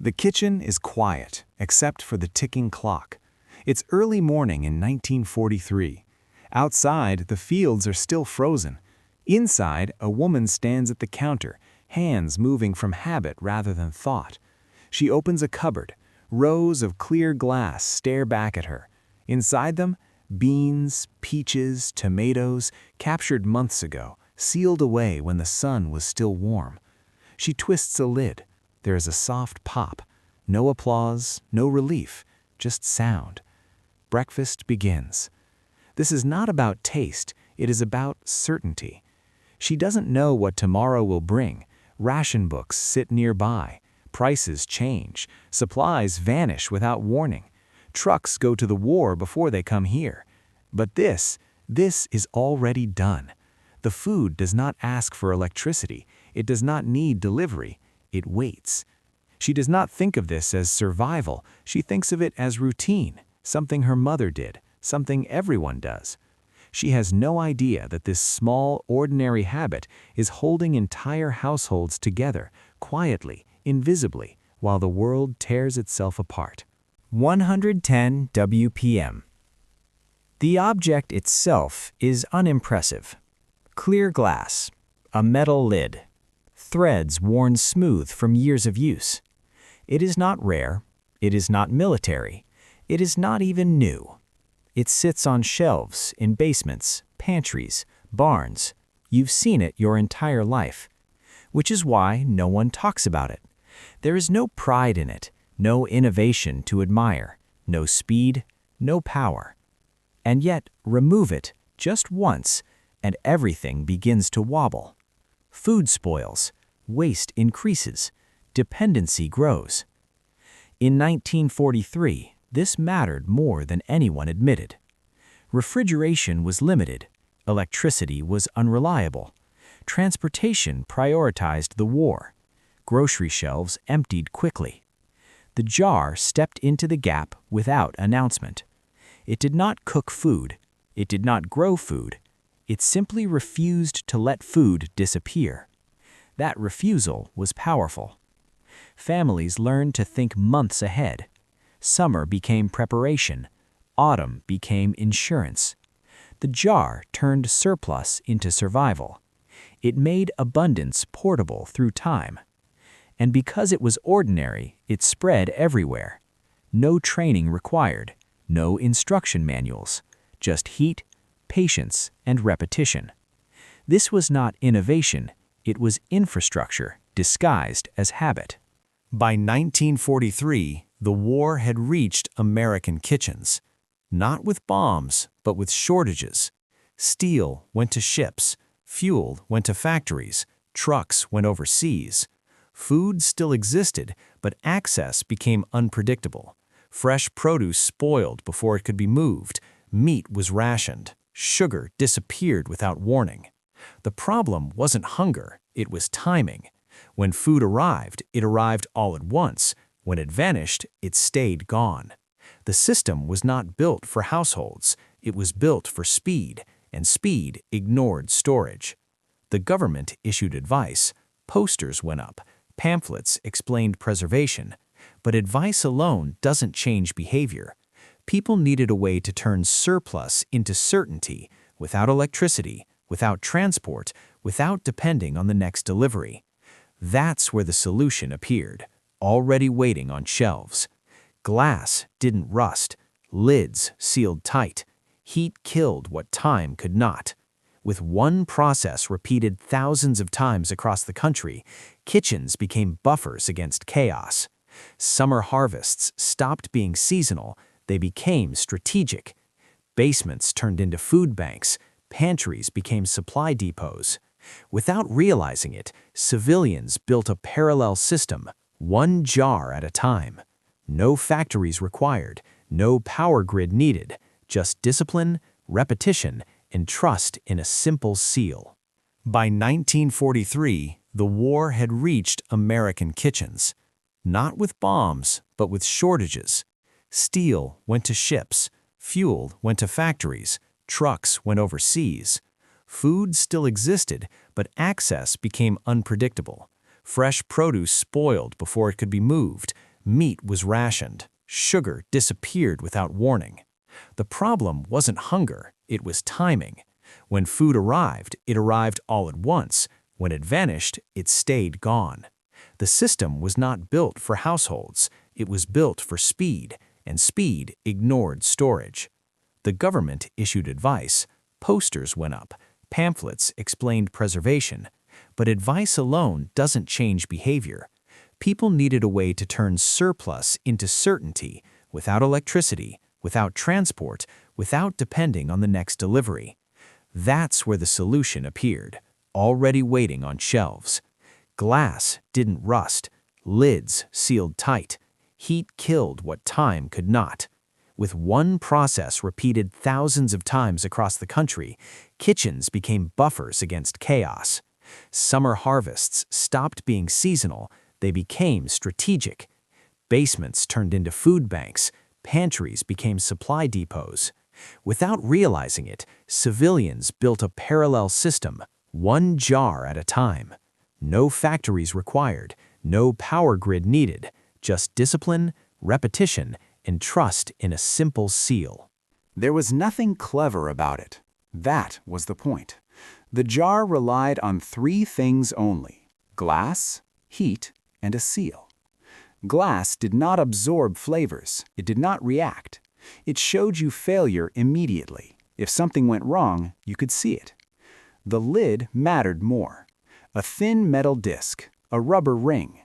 The kitchen is quiet, except for the ticking clock. It's early morning in 1943. Outside, the fields are still frozen. Inside, a woman stands at the counter, hands moving from habit rather than thought. She opens a cupboard. Rows of clear glass stare back at her. Inside them, beans, peaches, tomatoes, captured months ago, sealed away when the sun was still warm. She twists a lid. There is a soft pop. No applause, no relief, just sound. Breakfast begins. This is not about taste, it is about certainty. She doesn't know what tomorrow will bring. Ration books sit nearby. Prices change. Supplies vanish without warning. Trucks go to the war before they come here. But this is already done. The food does not ask for electricity. It does not need delivery. It waits. She does not think of this as survival. She thinks of it as routine, something her mother did, something everyone does. She has no idea that this small, ordinary habit is holding entire households together, quietly, invisibly, while the world tears itself apart. 110 WPM. The object itself is unimpressive. Clear glass, a metal lid, threads worn smooth from years of use. It is not rare, it is not military, it is not even new. It sits on shelves, in basements, pantries, barns. You've seen it your entire life, which is why no one talks about it. There is no pride in it, no innovation to admire, no speed, no power. And yet, remove it just once, and everything begins to wobble. Food spoils, waste increases, dependency grows. In 1943, this mattered more than anyone admitted. Refrigeration was limited, electricity was unreliable, transportation prioritized the war, grocery shelves emptied quickly. The jar stepped into the gap without announcement. It did not cook food, it did not grow food, it simply refused to let food disappear. That refusal was powerful. Families learned to think months ahead. Summer became preparation. Autumn became insurance. The jar turned surplus into survival. It made abundance portable through time. And because it was ordinary, it spread everywhere. No training required, no instruction manuals, just heat, patience, and repetition. This was not innovation, it was infrastructure disguised as habit. By 1943, the war had reached American kitchens. Not with bombs, but with shortages. Steel went to ships, fuel went to factories, trucks went overseas. Food still existed, but access became unpredictable. Fresh produce spoiled before it could be moved. Meat was rationed. Sugar disappeared without warning. The problem wasn't hunger, it was timing. When food arrived, it arrived all at once. When it vanished, it stayed gone. The system was not built for households. It was built for speed, and speed ignored storage. The government issued advice. Posters went up. Pamphlets explained preservation. But advice alone doesn't change behavior. People needed a way to turn surplus into certainty, without electricity, without transport, without depending on the next delivery. That's where the solution appeared, already waiting on shelves. Glass didn't rust. Lids sealed tight. Heat killed what time could not. With one process repeated thousands of times across the country, kitchens became buffers against chaos. Summer harvests stopped being seasonal, they became strategic. Basements turned into food banks, pantries became supply depots. Without realizing it, civilians built a parallel system, one jar at a time. No factories required, no power grid needed, just discipline, repetition, and trust in a simple seal. By 1943, the war had reached American kitchens. Not with bombs, but with shortages. Steel went to ships, fuel went to factories, trucks went overseas. Food still existed, but access became unpredictable. Fresh produce spoiled before it could be moved. Meat was rationed. Sugar disappeared without warning. The problem wasn't hunger, it was timing. When food arrived, it arrived all at once. When it vanished, it stayed gone. The system was not built for households. It was built for speed, and speed ignored storage. The government issued advice. Posters went up. Pamphlets explained preservation. But advice alone doesn't change behavior. People needed a way to turn surplus into certainty, without electricity, without transport, without depending on the next delivery. That's where the solution appeared, already waiting on shelves. Glass didn't rust. Lids sealed tight. Heat killed what time could not. With one process repeated thousands of times across the country, kitchens became buffers against chaos. Summer harvests stopped being seasonal, they became strategic. Basements turned into food banks, pantries became supply depots. Without realizing it, civilians built a parallel system, one jar at a time. No factories required, no power grid needed, just discipline, repetition, and trust in a simple seal. There was nothing clever about it. That was the point. The jar relied on three things only: glass, heat, and a seal. Glass did not absorb flavors. It did not react. It showed you failure immediately. If something went wrong, you could see it. The lid mattered more. A thin metal disc, a rubber ring.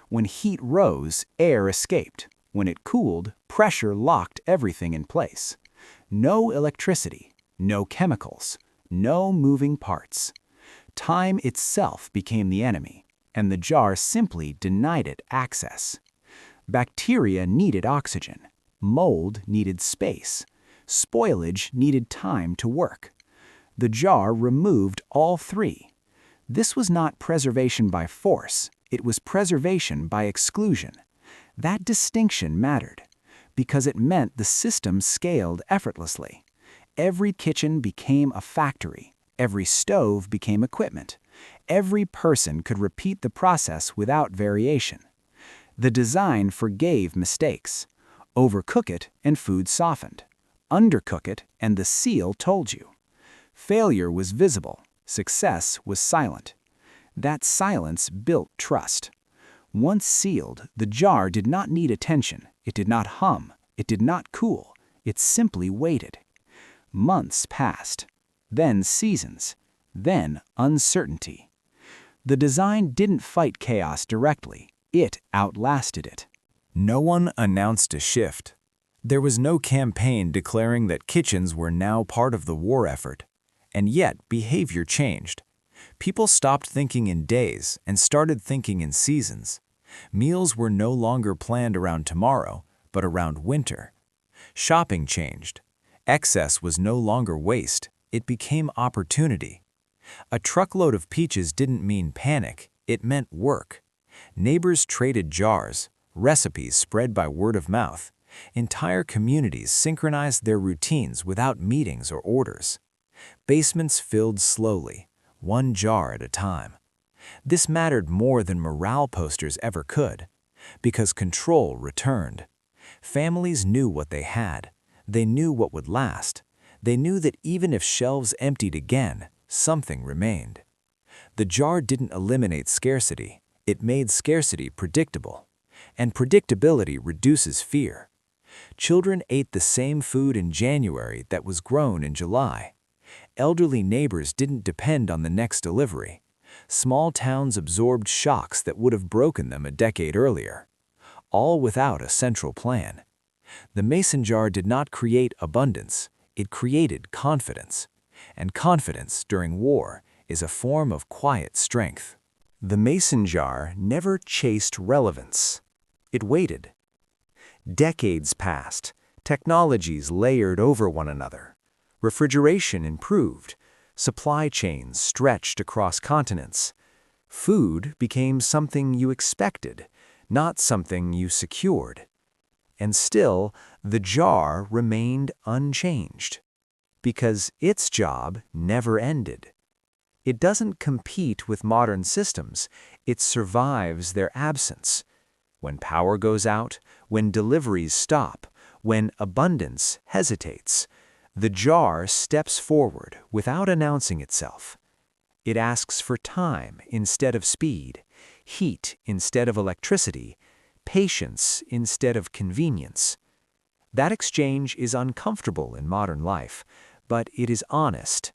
When heat rose, air escaped. When it cooled, pressure locked everything in place. No electricity, no chemicals, no moving parts. Time itself became the enemy, and the jar simply denied it access. Bacteria needed oxygen. Mold needed space. Spoilage needed time to work. The jar removed all three. This was not preservation by force, it was preservation by exclusion. That distinction mattered, because it meant the system scaled effortlessly. Every kitchen became a factory. Every stove became equipment. Every person could repeat the process without variation. The design forgave mistakes. Overcook it and food softened. Undercook it and the seal told you. Failure was visible. Success was silent. That silence built trust. Once sealed, the jar did not need attention. It did not hum. It did not cool. It simply waited. Months passed. Then seasons. Then uncertainty. The design didn't fight chaos directly. It outlasted it. No one announced a shift. There was no campaign declaring that kitchens were now part of the war effort. And yet, behavior changed. People stopped thinking in days and started thinking in seasons. Meals were no longer planned around tomorrow, but around winter. Shopping changed. Excess was no longer waste, it became opportunity. A truckload of peaches didn't mean panic, it meant work. Neighbors traded jars, recipes spread by word of mouth. Entire communities synchronized their routines without meetings or orders. Basements filled slowly, one jar at a time. This mattered more than morale posters ever could, because control returned. Families knew what they had. They knew what would last. They knew that even if shelves emptied again, something remained. The jar didn't eliminate scarcity. It made scarcity predictable. And predictability reduces fear. Children ate the same food in January that was grown in July. Elderly neighbors didn't depend on the next delivery. Small towns absorbed shocks that would have broken them a decade earlier. All without a central plan. The mason jar did not create abundance, it created confidence. And confidence during war is a form of quiet strength. The mason jar never chased relevance. It waited. Decades passed, technologies layered over one another. Refrigeration improved, supply chains stretched across continents. Food became something you expected, not something you secured. And still, the jar remained unchanged, because its job never ended. It doesn't compete with modern systems, it survives their absence. When power goes out, when deliveries stop, when abundance hesitates, the jar steps forward without announcing itself. It asks for time instead of speed, heat instead of electricity, patience instead of convenience. That exchange is uncomfortable in modern life, but it is honest.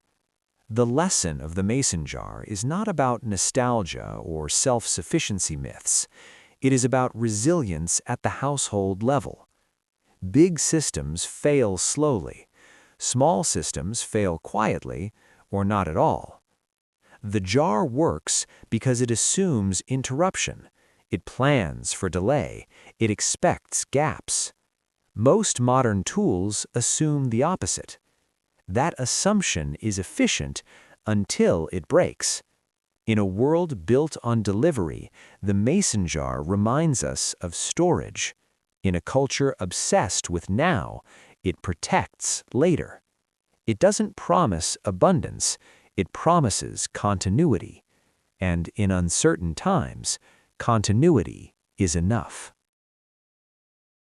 The lesson of the mason jar is not about nostalgia or self-sufficiency myths. It is about resilience at the household level. Big systems fail slowly. Small systems fail quietly or not at all. The jar works because it assumes interruption. It plans for delay. It expects gaps. Most modern tools assume the opposite. That assumption is efficient until it breaks. In a world built on delivery, the mason jar reminds us of storage. In a culture obsessed with now, it protects later. It doesn't promise abundance, it promises continuity. And in uncertain times, continuity is enough.